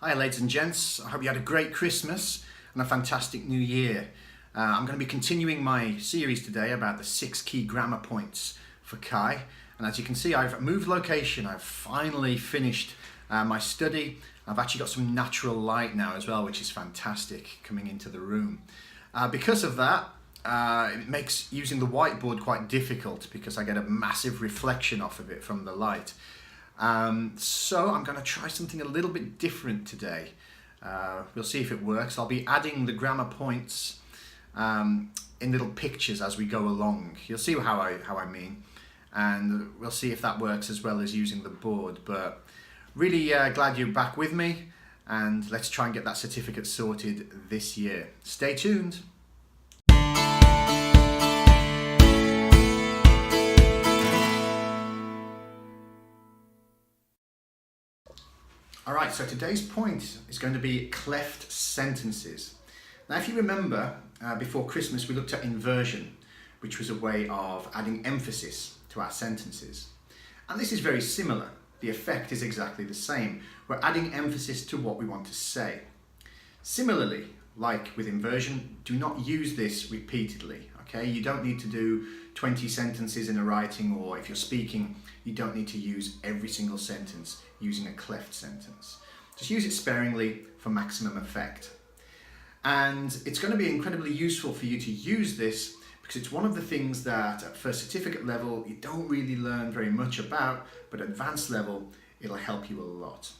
Hi ladies and gents, I hope you had a great Christmas and a fantastic new year. I'm going to be continuing my series today about the 6 key grammar points for CAE, and as you can see I've moved location. I've finally finished my study. I've actually got some natural light now as well, which is fantastic coming into the room. Because of that, it makes using the whiteboard quite difficult because I get a massive reflection off of it from the light. So I'm going to try something a little bit different today. We'll see if it works. I'll be adding the grammar points in little pictures as we go along. You'll see how I mean, and we'll see if that works as well as using the board. But really glad you're back with me, and let's try and get that certificate sorted this year. Stay tuned. Alright, so today's point is going to be cleft sentences. Now if you remember, before Christmas we looked at inversion, which was a way of adding emphasis to our sentences. And this is very similar. The effect is exactly the same. We're adding emphasis to what we want to say. Similarly, like with inversion, do not use this repeatedly, okay? You don't need to do 20 sentences in a writing, or if you're speaking, you don't need to use every single sentence using a cleft sentence. Just use it sparingly for maximum effect. And it's going to be incredibly useful for you to use this because it's one of the things that at first certificate level you don't really learn very much about, but at advanced level it'll help you a lot.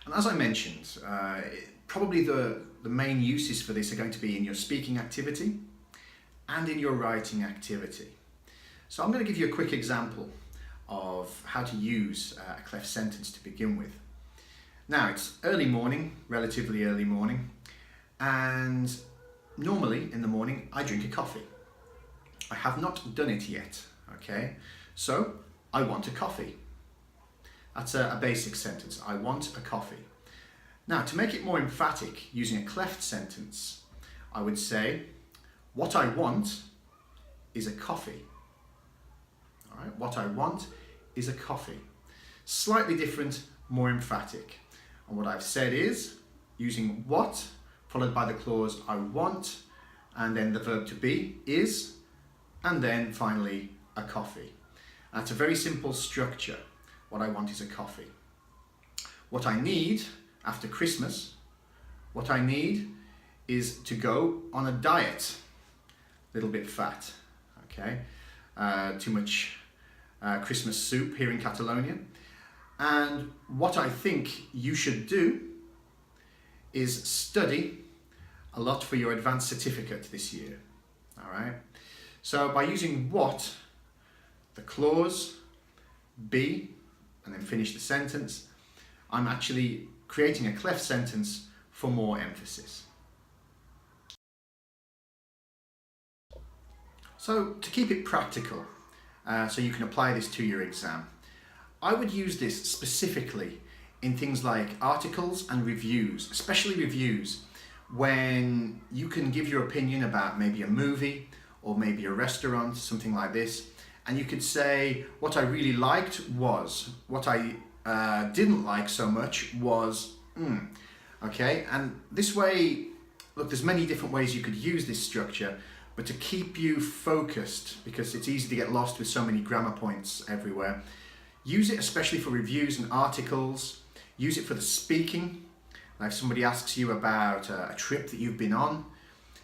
And as I mentioned, probably the main uses for this are going to be in your speaking activity and in your writing activity. So I'm going to give you a quick example of how to use a cleft sentence to begin with. Now it's early morning, relatively early morning, and normally in the morning I drink a coffee. I have not done it yet, okay? So I want a coffee. That's a basic sentence. I want a coffee. Now to make it more emphatic, using a cleft sentence, I would say, what I want is a coffee. All right, what I want is a coffee. Slightly different, more emphatic. And what I've said is, using what, followed by the clause I want, and then the verb to be, is, and then finally a coffee. That's a very simple structure. What I want is a coffee. What I need after Christmas, what I need is to go on a diet. A little bit fat, okay? Too much Christmas soup here in Catalonia. And what I think you should do is study a lot for your advanced certificate this year. All right. So by using what, the clause, be, and then finish the sentence, I'm actually creating a cleft sentence for more emphasis. So to keep it practical, so you can apply this to your exam, I would use this specifically in things like articles and reviews, especially reviews, when you can give your opinion about maybe a movie or maybe a restaurant, something like this, and you could say, what I really liked was, what I didn't like so much was, okay? And this way, look, there's many different ways you could use this structure, but to keep you focused, because it's easy to get lost with so many grammar points everywhere, use it especially for reviews and articles. Use it for the speaking. Like if somebody asks you about a trip that you've been on,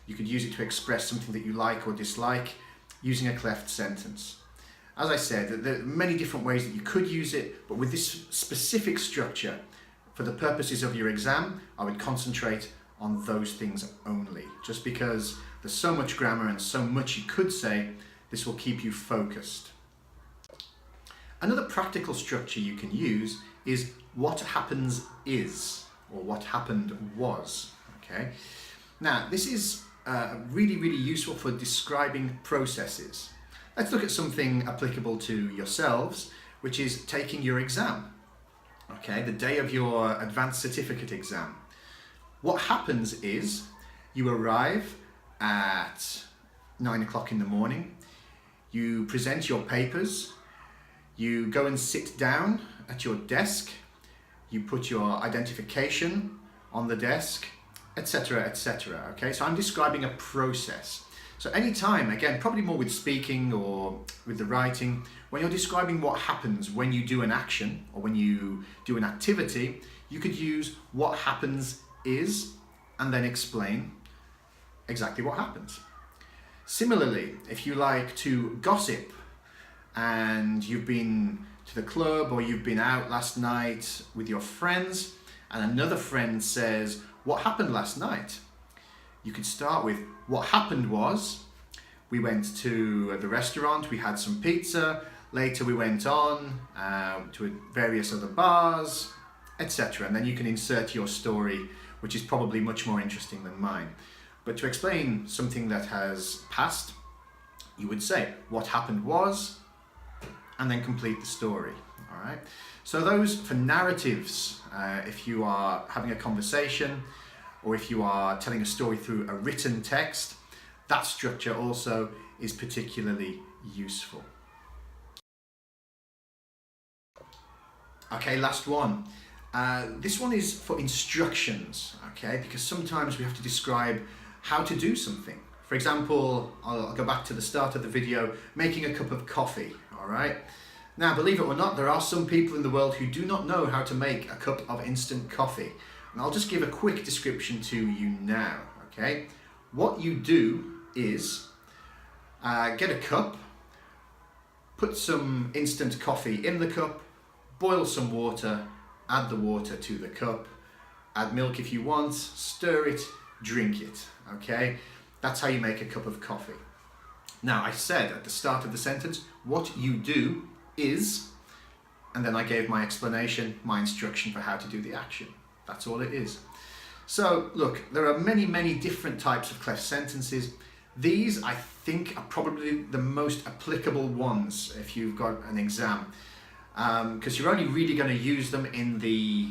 you could use it to express something that you like or dislike using a cleft sentence. As I said, there are many different ways that you could use it, but with this specific structure, for the purposes of your exam, I would concentrate on those things only. Just because there's so much grammar and so much you could say, this will keep you focused. Another practical structure you can use is what happens is, or what happened was, okay? Now, this is really, really useful for describing processes. Let's look at something applicable to yourselves, which is taking your exam, okay? The day of your advanced certificate exam. What happens is you arrive at 9 o'clock in the morning, you present your papers, you go and sit down at your desk, you put your identification on the desk, etc., etc. Okay, so I'm describing a process. So anytime, again, probably more with speaking or with the writing, when you're describing what happens when you do an action or when you do an activity, you could use what happens is and then explain exactly what happens. Similarly, if you like to gossip and you've been to the club or you've been out last night with your friends and another friend says, "What happened last night?" You could start with, "What happened was, we went to the restaurant, we had some pizza, later we went on to various other bars, etc." And then you can insert your story, which is probably much more interesting than mine. But to explain something that has passed, you would say, "What happened was," and then complete the story. All right. So those for narratives, if you are having a conversation or if you are telling a story through a written text, that structure also is particularly useful. Okay, last one. This one is for instructions, okay, because sometimes we have to describe how to do something. For example, I'll go back to the start of the video, making a cup of coffee, all right? Now, believe it or not, there are some people in the world who do not know how to make a cup of instant coffee. And I'll just give a quick description to you now, okay? What you do is get a cup, put some instant coffee in the cup, boil some water, add the water to the cup, add milk if you want, stir it, drink it, okay? That's how you make a cup of coffee. Now, I said at the start of the sentence, what you do is, and then I gave my explanation, my instruction for how to do the action. That's all it is. So look, there are many, many different types of cleft sentences. These, I think, are probably the most applicable ones if you've got an exam, because you're only really going to use them in the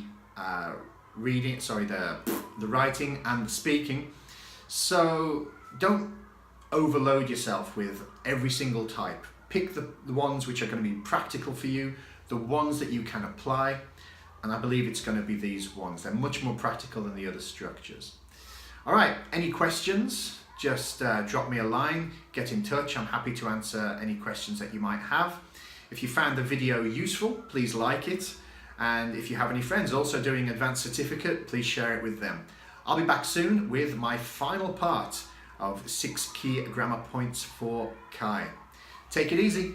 the writing and the speaking. So don't overload yourself with every single type. Pick the ones which are going to be practical for you, the ones that you can apply, and I believe it's going to be these ones. They're much more practical than the other structures. All right, any questions? Just drop me a line, get in touch. I'm happy to answer any questions that you might have. If you found the video useful, please like it. And if you have any friends also doing advanced certificate, please share it with them. I'll be back soon with my final part of 6 key grammar points for CAE. Take it easy.